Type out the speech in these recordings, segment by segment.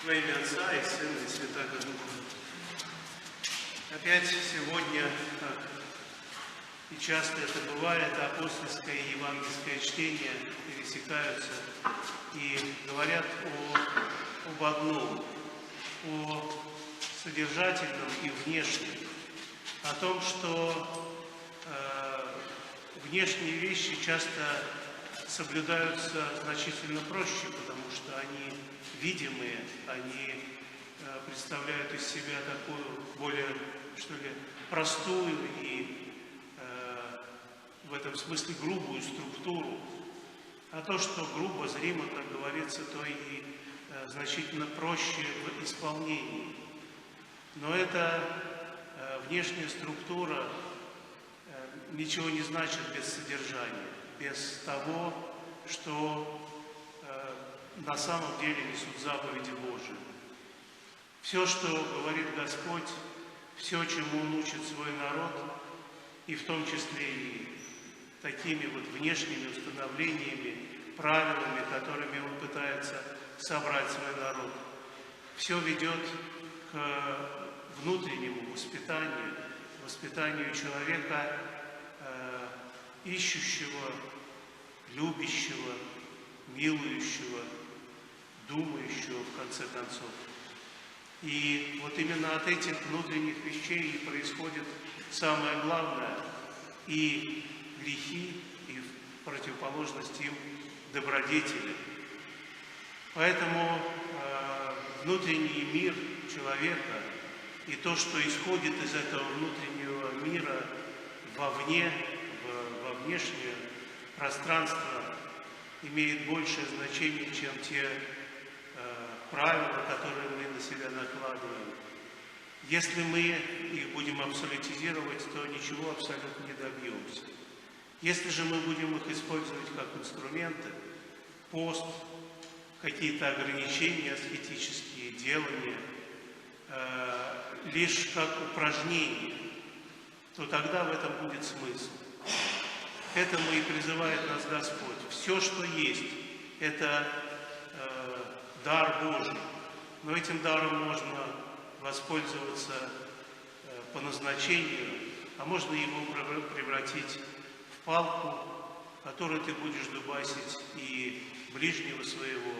Во имя Отца и Сына и Святаго Духа. Опять сегодня, как и часто это бывает, апостольское и евангельское чтение пересекаются и говорят об одном, о содержательном и внешнем, о том, что внешние вещи часто соблюдаются значительно проще, потому что они видимые, они представляют из себя такую более, простую и в этом смысле грубую структуру. А то, что грубо, зримо, как говорится, то и значительно проще в исполнении. Но эта внешняя структура ничего не значит без содержания, без того, что на самом деле несут заповеди Божии. Все, что говорит Господь, все, чему Он учит свой народ, и в том числе и такими вот внешними установлениями, правилами, которыми Он пытается собрать свой народ, все ведет к внутреннему воспитанию человека, ищущего, любящего, милующего, думающего, в конце концов. И вот именно от этих внутренних вещей и происходит самое главное, и грехи, и в противоположность им добродетели. Поэтому внутренний мир человека и то, что исходит из этого внутреннего мира вовне, во внешнее пространство, имеет большее значение, чем те правила, которые мы на себя накладываем. Если мы их будем абсолютизировать, то ничего абсолютно не добьемся. Если же мы будем их использовать как инструменты, пост, какие-то ограничения аскетические, делания, лишь как упражнение, то тогда в этом будет смысл. К этому и призывает нас Господь. Все, что есть, это дар Божий. Но этим даром можно воспользоваться по назначению, а можно его превратить в палку, которой ты будешь дубасить и ближнего своего,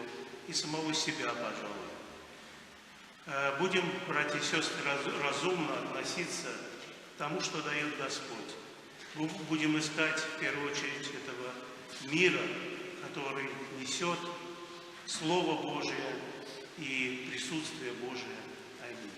и самого себя, пожалуй. Будем, братья и сестры, разумно относиться к тому, что дает Господь. Будем искать, в первую очередь, этого мира, который несет Слово Божие и присутствие Божие. Аминь.